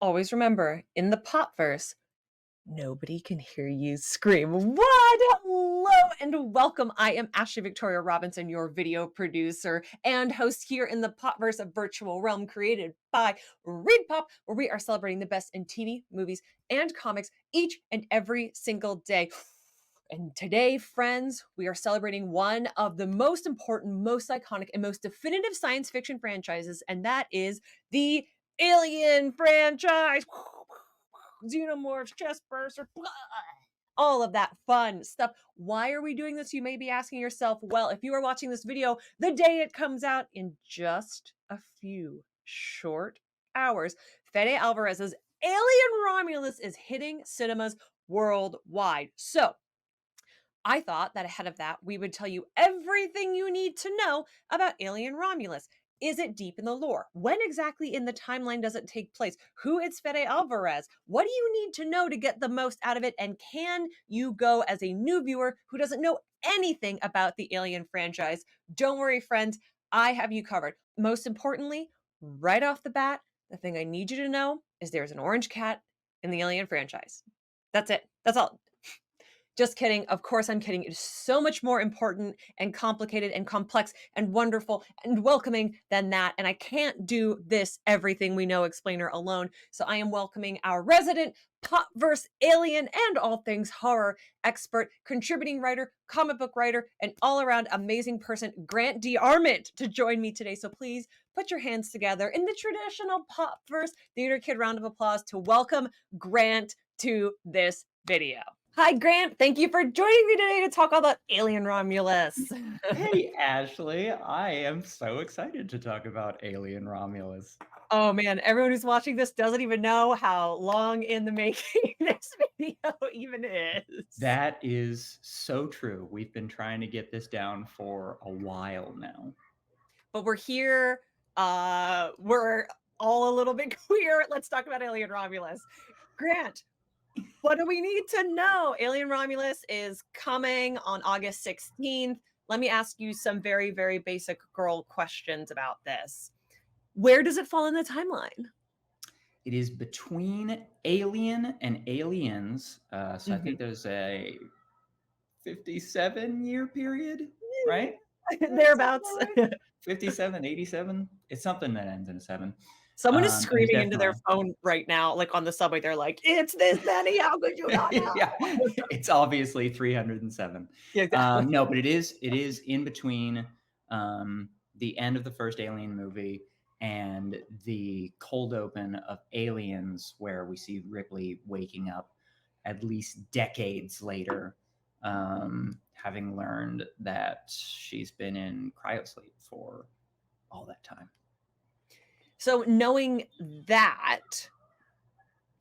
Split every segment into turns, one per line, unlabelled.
always remember, in the Popverse, nobody can hear you scream. What? Hello and welcome. I am Ashley Victoria Robinson, your video producer and host here in the Popverse, a virtual realm created by Read Pop, where we are celebrating the best in TV, movies, and comics each and every single day. And today, friends, we are celebrating one of the most important, most iconic, and most definitive science fiction franchises, and that is the Alien franchise. Xenomorphs, chest burster, all of that fun stuff. Why are we doing this? You may be asking yourself. Well, if you are watching this video the day it comes out in just a few short hours, Fede Alvarez's Alien Romulus is hitting cinemas worldwide. So I thought that ahead of that, we would tell you everything you need to know about Alien Romulus. Is it deep in the lore? When exactly in the timeline does it take place? Who is Fede Alvarez? What do you need to know to get the most out of it? And can you go as a new viewer who doesn't know anything about the Alien franchise? Don't worry, friends. I have you covered. Most importantly, right off the bat, the thing I need you to know is there's an orange cat in the Alien franchise. That's it. That's all. Just kidding. Of course, I'm kidding. It is so much more important and complicated and complex and wonderful and welcoming than that. And I can't do this everything we know explainer alone. So I am welcoming our resident Popverse alien and all things horror expert, contributing writer, comic book writer, and all around amazing person, Grant DeArmitt, to join me today. So please put your hands together in the traditional Popverse Theater Kid round of applause to welcome Grant to this video. Hi, Grant. Thank you for joining me today to talk all about Alien Romulus.
Hey, Ashley. I am so excited to talk about Alien Romulus.
Oh man, everyone who's watching this doesn't even know how long in the making this video even is.
That is so true. We've been trying to get this down for a while now.
But we're here. We're all a little bit queer. Let's talk about Alien Romulus. Grant, what do we need to know? Alien Romulus is coming on August 16th. Let me ask you some very, very basic girl questions about this. Where does it fall in the timeline?
It is between Alien and Aliens. So I think there's a 57-year period, right?
Thereabouts.
57, 87. It's something that ends in a 7.
Someone is
But it's
screaming into their
definitely
phone right now, like on the subway. They're like, "It's this many. How could you not know?"
yeah, it's obviously 307.
Yeah, exactly.
No, but it is in between the end of the first Alien movie and the cold open of Aliens, where we see Ripley waking up at least decades later, having learned that she's been in cryosleep for all that time.
So knowing that,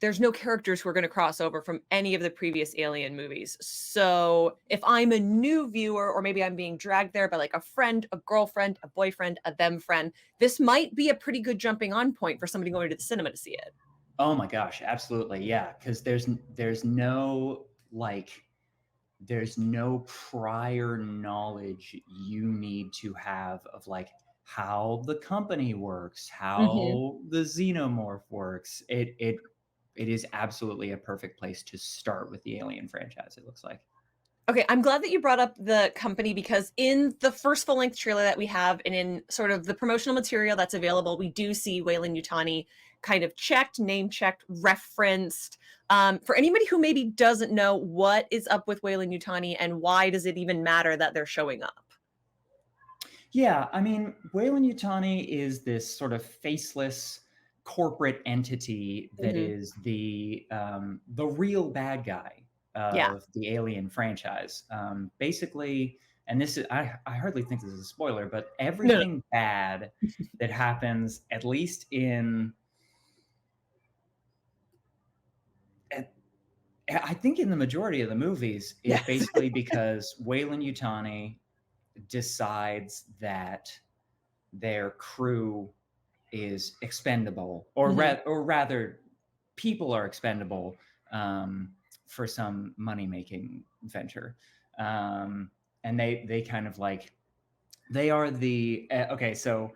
there's no characters who are going to cross over from any of the previous Alien movies. So if I'm a new viewer, or maybe I'm being dragged there by like a friend, a girlfriend, a boyfriend, a them friend, this might be a pretty good jumping on point for somebody going to the cinema to see it.
Oh my gosh, absolutely. Yeah, because there's no prior knowledge you need to have of like how the company works, how the xenomorph works. It is absolutely a perfect place to start with the Alien franchise, it looks like.
Okay, I'm glad that you brought up the company, because in the first full-length trailer that we have and in sort of the promotional material that's available, we do see Weyland-Yutani kind of checked, name-checked, referenced. For anybody who maybe doesn't know, what is up with Weyland-Yutani and why does it even matter that they're showing up?
Yeah, I mean, Weyland-Yutani is this sort of faceless corporate entity that is the real bad guy
Yeah.
of the Alien franchise. Basically, and this is I hardly think this is a spoiler, but
No.
everything bad that happens, at least I think in the majority of the movies, is
Yeah.
basically because Weyland-Yutani decides that their crew is expendable, or rather, people are expendable for some money-making venture, and they kind of like they are the okay. So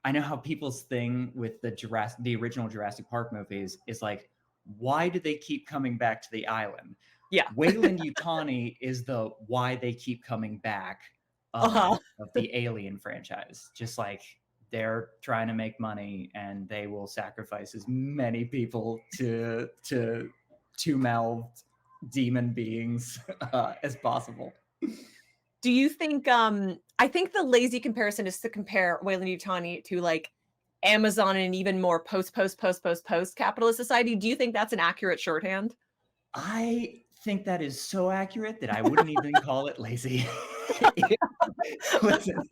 I know how people's thing with the original Jurassic Park movies is like, why do they keep coming back to the island?
Yeah.
Wayland Yutani is the why they keep coming back
Uh-huh.
of the Alien franchise. Just like they're trying to make money and they will sacrifice as many people to two-mouthed demon beings as possible.
Do you think, I think the lazy comparison is to compare Weyland Yutani to, like, Amazon and even more post capitalist society. Do you think that's an accurate shorthand?
I think that is so accurate that I wouldn't even call it lazy. Listen,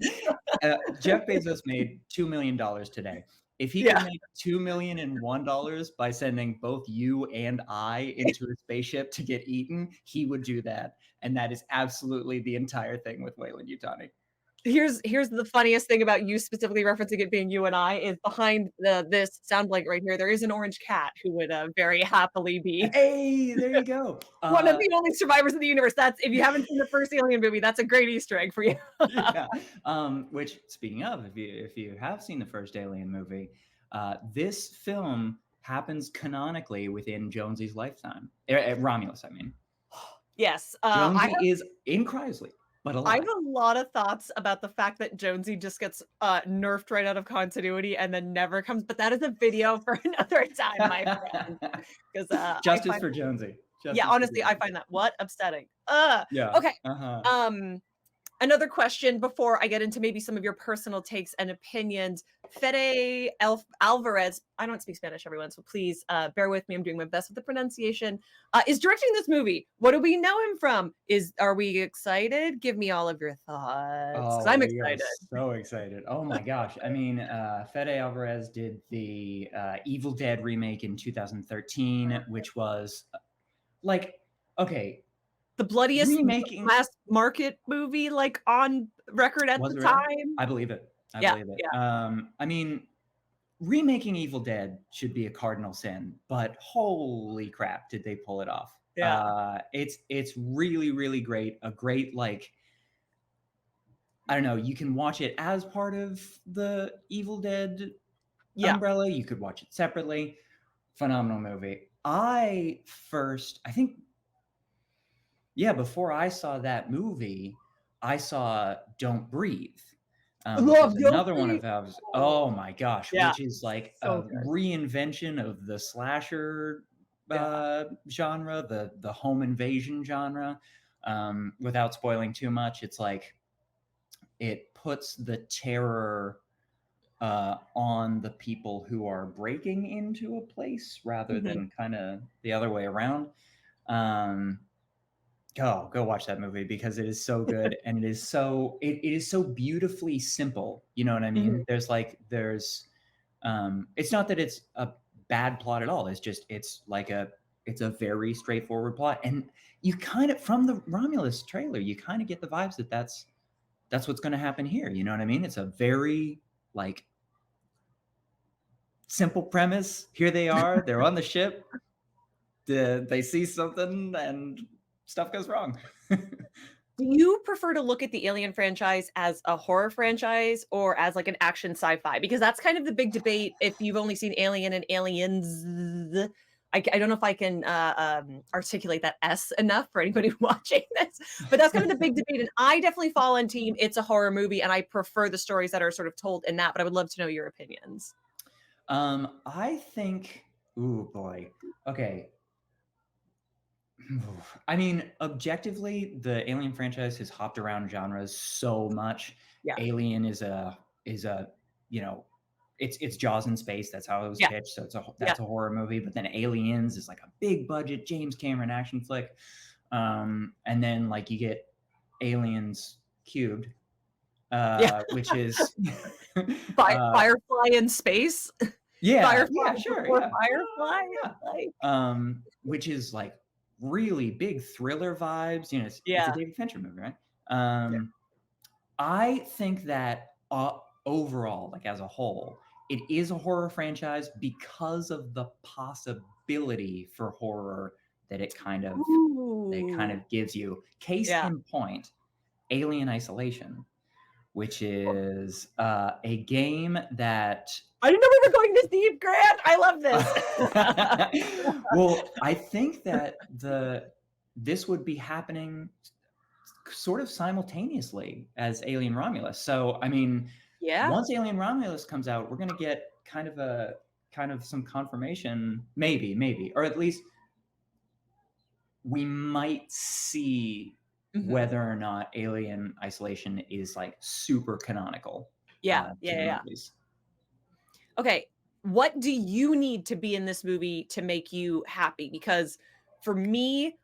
Jeff Bezos made $2 million today. If he could
Yeah.
make $2,001 by sending both you and I into a spaceship to get eaten, he would do that. And that is absolutely the entire thing with Wayland Yutani.
Here's the funniest thing about you specifically referencing it being you and I is behind this sound blank right here, there is an orange cat who would, very happily be
Hey, there you go.
one of the only survivors of the universe. That's if you haven't seen the first Alien movie, that's a great Easter egg for you.
Yeah. Which, speaking of, if you have seen the first Alien movie, this film happens canonically within Jonesy's lifetime. Romulus, I mean.
Yes,
Jonesy is in cryosleep, but
I
alive.
have a lot of thoughts about the fact that Jonesy just gets, nerfed right out of continuity and then never comes, but that is a video for another time, my friend, 'cause, I
Justice
find
for Jonesy.
yeah,
Justice for
honestly, I
Jonesy.
find that what? Upsetting. Ugh.
Yeah.
Okay,
Uh-huh.
another question before I get into maybe some of your personal takes and opinions. Fede Alvarez, I don't speak Spanish, everyone, so please bear with me. I'm doing my best with the pronunciation. Is directing this movie. What do we know him from? Are we excited? Give me all of your thoughts, because
Oh,
I'm
we are
excited.
so excited. Oh my gosh. I mean, Fede Alvarez did the Evil Dead remake in 2013, which was like, okay,
The bloodiest
remaking.
mass market movie like on record at
Was
the
it really?
time.
I believe it. I
Yeah,
believe it.
yeah,
I mean, remaking Evil Dead should be a cardinal sin, but holy crap, did they pull it off?
yeah.
It's really really great. A great like I don't know. You can watch it as part of the Evil Dead
Yeah.
umbrella. You could watch it separately. Phenomenal movie. I think, yeah, before I saw that movie, I saw Don't Breathe, which is
Love Don't
another one
Breathe.
of Valve's.
Oh,
Oh my gosh,
yeah,
which is like
so
a
good.
reinvention of the slasher
Yeah.
genre, the home invasion genre. Without spoiling too much, it's like it puts the terror on the people who are breaking into a place rather
Mhm.
than kind of the other way around. Um, go watch that movie because it is so good and it is so beautifully simple. You know what I
Mhm.
mean? It's not that it's a bad plot at all. It's a very straightforward plot, and you kind of from the Romulus trailer, you kind of get the vibes that that's what's going to happen here. You know what I mean? It's a very like simple premise. Here they are. They're on the ship. They see something and stuff goes wrong.
Do you prefer to look at the Alien franchise as a horror franchise or as, like, an action sci-fi? Because that's kind of the big debate if you've only seen Alien and Aliens. I don't know if I can, articulate that S enough for anybody watching this, but that's kind of the big debate, and I definitely fall on team, it's a horror movie, and I prefer the stories that are sort of told in that, but I would love to know your opinions.
I think, ooh boy. Okay. I mean, objectively, the Alien franchise has hopped around genres so much.
Yeah,
Alien is a you know, it's Jaws in space. That's how it was
yeah,
pitched. So
yeah.
that's a horror movie. But then Aliens is like a big budget James Cameron action flick. And then like you get Aliens Cubed,
Yeah.
which is
Firefly in space?
yeah,
Firefly
yeah, sure,
before
yeah,
Firefly?
yeah.
Like
Which is like really big thriller vibes. You know, it's a
yeah,
David Fincher movie, right?
yeah.
I think that overall, like as a whole, it is a horror franchise because of the possibility for horror that it kind
Ooh.
of gives you. Case
Yeah.
in point, Alien Isolation. which is a game that
I didn't know we were going this deep, Grant. I love this.
well, I think that this would be happening sort of simultaneously as Alien Romulus. So, I mean,
Yeah.
once Alien Romulus comes out, we're going to get kind of some confirmation, maybe, or at least we might see
Mhm.
whether or not Alien Isolation is like super canonical
Yeah.
to
Yeah,
the
yeah, yeah.
movies.
Okay, what do you need to be in this movie to make you happy? Because for me,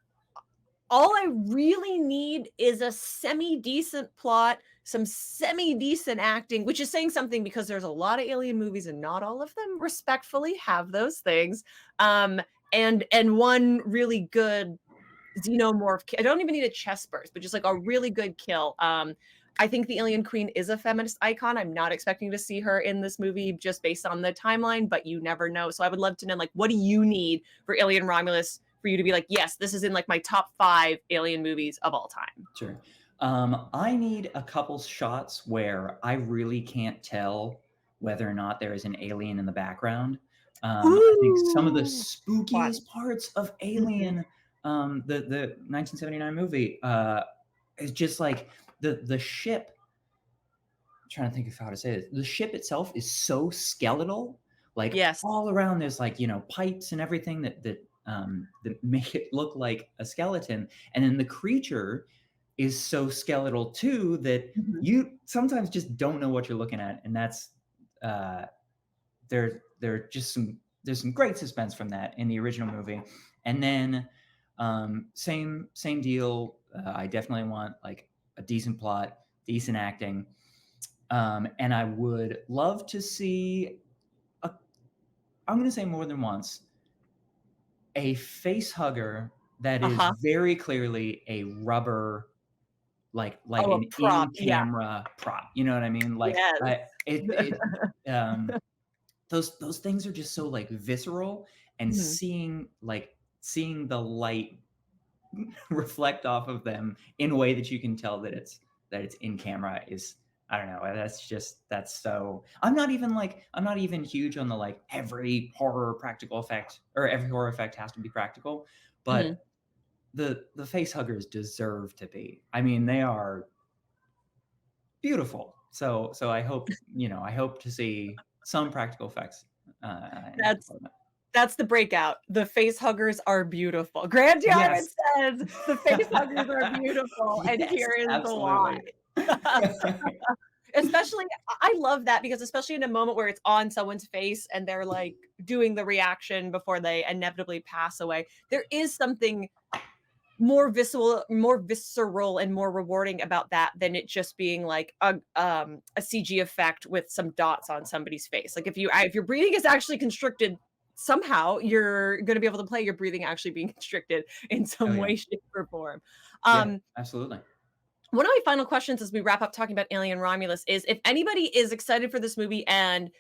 all I really need is a semi-decent plot, some semi-decent acting, which is saying something because there's a lot of Alien movies and not all of them respectfully have those things. Um, and one really good xenomorph I don't even need a chest burst, but just like a really good kill. I think the Alien Queen is a feminist icon. I'm not expecting to see her in this movie just based on the timeline, but you never know. So I would love to know, like, what do you need for Alien Romulus for you to be like, yes, this is in like my top 5 Alien movies of all time?
Sure. I need a couple shots where I really can't tell whether or not there is an alien in the background. I think some of the
Ooh, fun.
spookiest parts of
Mhm.
Alien, the 1979 movie, is just like the ship. I'm trying to think of how to say this. The ship itself is so skeletal, like
Yes.
all around. There's like pipes and everything that make it look like a skeleton, and then the creature is so skeletal too that
Mhm.
you sometimes just don't know what you're looking at, and that's uh, there's some great suspense from that in the original movie, and then same deal. I definitely want like a decent plot, decent acting, and I would love to see. A, I'm going to say more than once a face hugger that is
Uh-huh.
very clearly a rubber like
Oh, a
an
prop. Yeah.
in-camera prop, you know what I mean? Like,
Yes.
I those things are just so, like, visceral, and
Mhm.
seeing the light reflect off of them in a way that you can tell that it's in camera is I don't know, that's so I'm not even huge on the, like, every horror practical effect or every horror effect has to be practical,
Mhm.
but the face huggers deserve to be. I mean, they are beautiful. So I hope, I hope to see some practical effects, in that
That's
department.
That's the breakout. The face huggers are beautiful. Grand DeArmitt
Yes.
says the face huggers are beautiful, and
Yes,
here is why.
absolutely.
Especially, I love that because especially in a moment where it's on someone's face and they're like doing the reaction before they inevitably pass away, there is something more visceral and more rewarding about that than it just being like a CG effect with some dots on somebody's face. Like if your breathing is actually constricted, somehow you're going to be able to play your breathing actually being constricted in
Oh,
some
yeah.
way, shape, or form.
Yeah,
Um,
absolutely.
one of my final questions as we wrap up talking about Alien Romulus is if anybody is excited for this movie and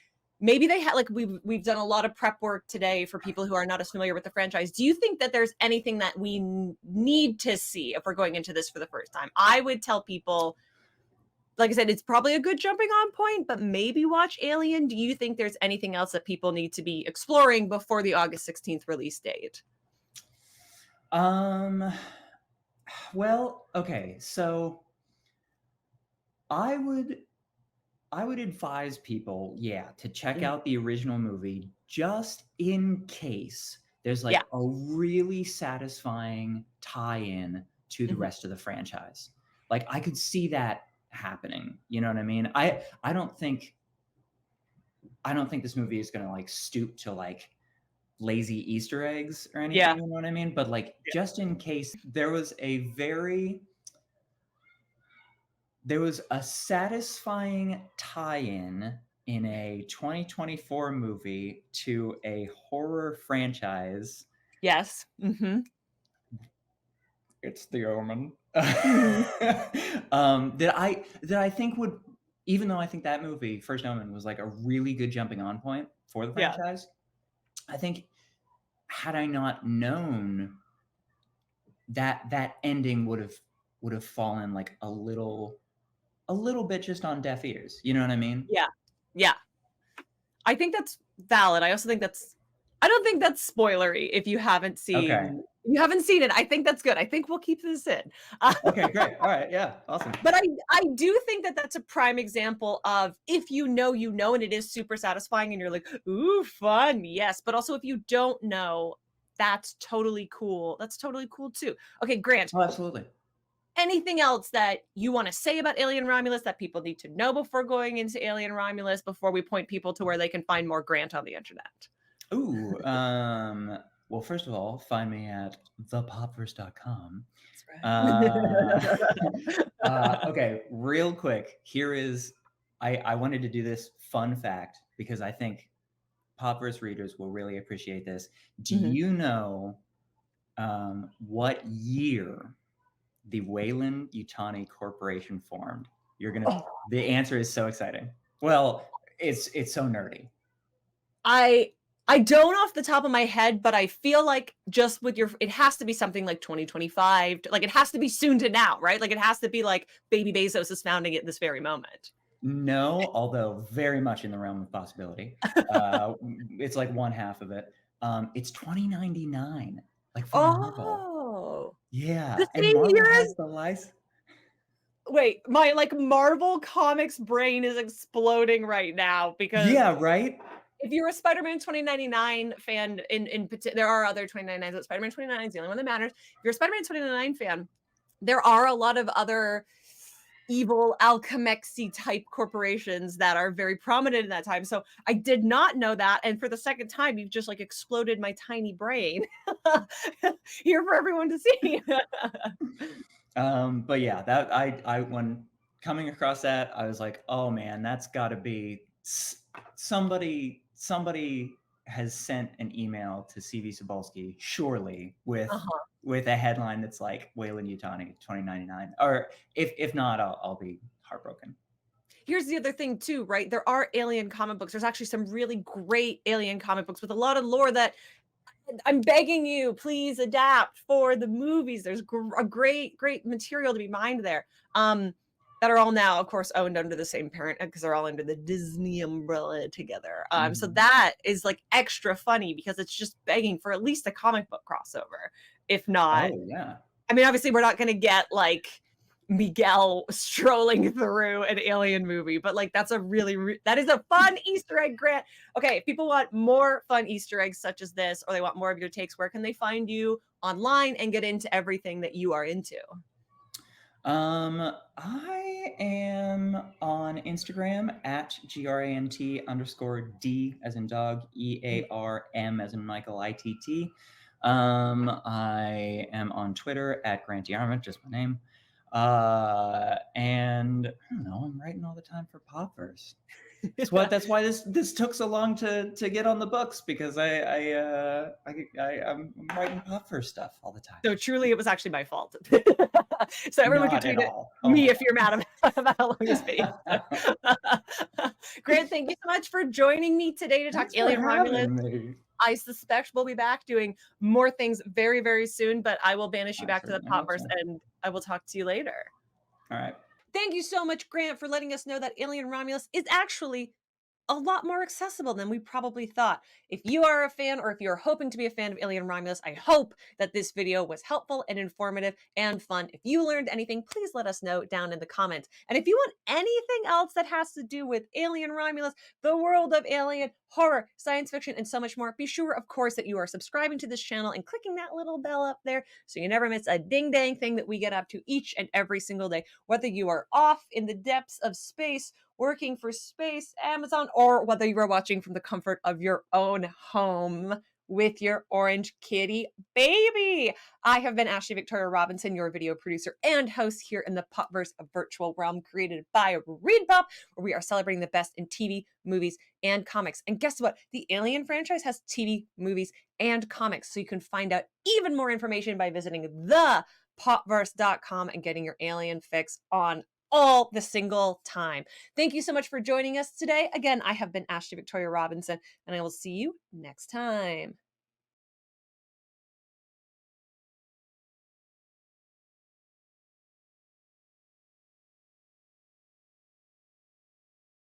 maybe they had like we've done a lot of prep work today for people who are not as familiar with the franchise. Do you think that there's anything that we need to see if we're going into this for the first time? I would tell people, like I said, it's probably a good jumping on point, but maybe watch Alien. Do you think there's anything else that people need to be exploring before the August 16th release date?
Um, well, okay, so I would I would advise people, yeah, to check
Mhm.
out the original movie just in case there's
Yeah.
like a really satisfying tie-in to the
Mhm.
rest of the franchise. Like I could see that happening. You know what I mean? I don't think this movie is gonna like stoop to like lazy Easter eggs or anything,
Yeah.
you know what I mean? But like just in case there was a satisfying tie-in in a 2024 movie to a horror franchise.
Yes. Mhm.
It's The Omen.
Mhm.
That I think would, even though I think that movie, First Omen, was like a really good jumping on point for the
Yeah.
franchise, I think had I not known that that ending would have fallen like a little a little bit just on deaf ears. You know what I mean?
Yeah. Yeah. I think that's valid. I also think I don't think that's spoilery if
Okay.
you haven't seen it. I think that's good. I think we'll keep this in. Uh,
Okay, great. All right. Yeah. Awesome.
but I do think that that's a prime example of if you know, and it is super satisfying and you're like, "Ooh, fun." Yes, but also if you don't know, that's totally cool. That's totally cool too. Okay, Grant,
Oh, absolutely.
anything else that you want to say about Alien Romulus that people need to know before going into Alien Romulus before we point people to where they can find more Grant on the internet?
Ooh, well, first of all, find me at thepopverse.com. Uh,
That's right.
okay, real quick. Here is I wanted to do this fun fact because I think Popverse readers will really appreciate this. Do
Mhm.
you know what year the Wayland Yutani Corporation formed? You're gonna.
Oh,
The answer is so exciting. Well, it's so nerdy.
I I don't off the top of my head, but I feel like just with your it has to be something like 2025, like it has to be soon to now, right? Like it has to be like baby Bezos is founding it this very moment.
No, although very much in the realm of possibility. It's like one half of it. It's 2099, like for Marvel.
Oh,
Yeah,
the
and
same
Marvel
year
has
as
the license.
wait, my like Marvel Comics brain is exploding right now because
Yeah, right.
if you're a Spider-Man 2099 fan, there are other 2099s, but Spider-Man 2099 is the only one that matters. If you're a Spider-Man 2099 fan, there are a lot of other evil alchemexy type corporations that are very prominent in that time. So I did not know that. And for the second time, you've just like exploded my tiny brain here for everyone to see.
But yeah, that I when coming across that, I was like, oh man, that's got to be somebody has sent an email to CV Sobolski, surely
Uh-huh.
with a headline that's like Wayland Yutani 2099, or if not, I'll be heartbroken.
Here's the other thing too, right? There are alien comic books. There's actually some really great alien comic books with a lot of lore that I'm begging you, please adapt for the movies. There's a great material to be mined there. That are all now, of course, owned under the same parent because they're all under the Disney umbrella together. So
Mhm.
that is like extra funny because it's just begging for at least a comic book crossover. If not,
Oh yeah.
I mean, obviously, we're not going to get like Miguel strolling through an alien movie, but like that's a that is a fun Easter egg, Grant. Okay, if people want more fun Easter eggs such as this, or they want more of your takes, where can they find you online and get into everything that you are into?
I am on Instagram at grant_d as in dog, EARM as in Michael, ITT. I am on Twitter at Grant DeArmitt, just my name. And I don't know, I'm writing all the time for Popverse. That's why this took so long to get on the books, because I'm writing Popverse stuff all the time.
So truly, it was actually my fault. So everyone can
Not at
tweet at
all. Oh
me
my
if you're mad about how long this video took.
god.
Grant, thank you so much for joining me today to talk
Thanks for
Alien Romulus.
having me.
I suspect we'll be back doing more things very, very soon, but I will banish you
I
back to the
certainly hope
Popverse
so.
and I will talk to you later.
All right.
Thank you so much, Grant, for letting us know that Alien Romulus is actually a lot more accessible than we probably thought. If you are a fan or if you're hoping to be a fan of Alien Romulus, I hope that this video was helpful and informative and fun. If you learned anything, please let us know down in the comments. And if you want anything else that has to do with Alien Romulus, the world of Alien, horror, science fiction, and so much more, be sure, of course, that you are subscribing to this channel and clicking that little bell up there so you never miss a ding-dang thing that we get up to each and every single day, whether you are off in the depths of space working for Space Amazon, or whether you are watching from the comfort of your own home with your orange kitty baby. I have been Ashley Victoria Robinson, your video producer and host here in the Popverse, a virtual realm created by Read Pop, where we are celebrating the best in TV, movies, and comics. And guess what? The Alien franchise has TV, movies, and comics, so you can find out even more information by visiting thepopverse.com and getting your Alien fix on all the single time. Thank you so much for joining us today. Again, I have been Ashley Victoria Robinson, and I will see you next time.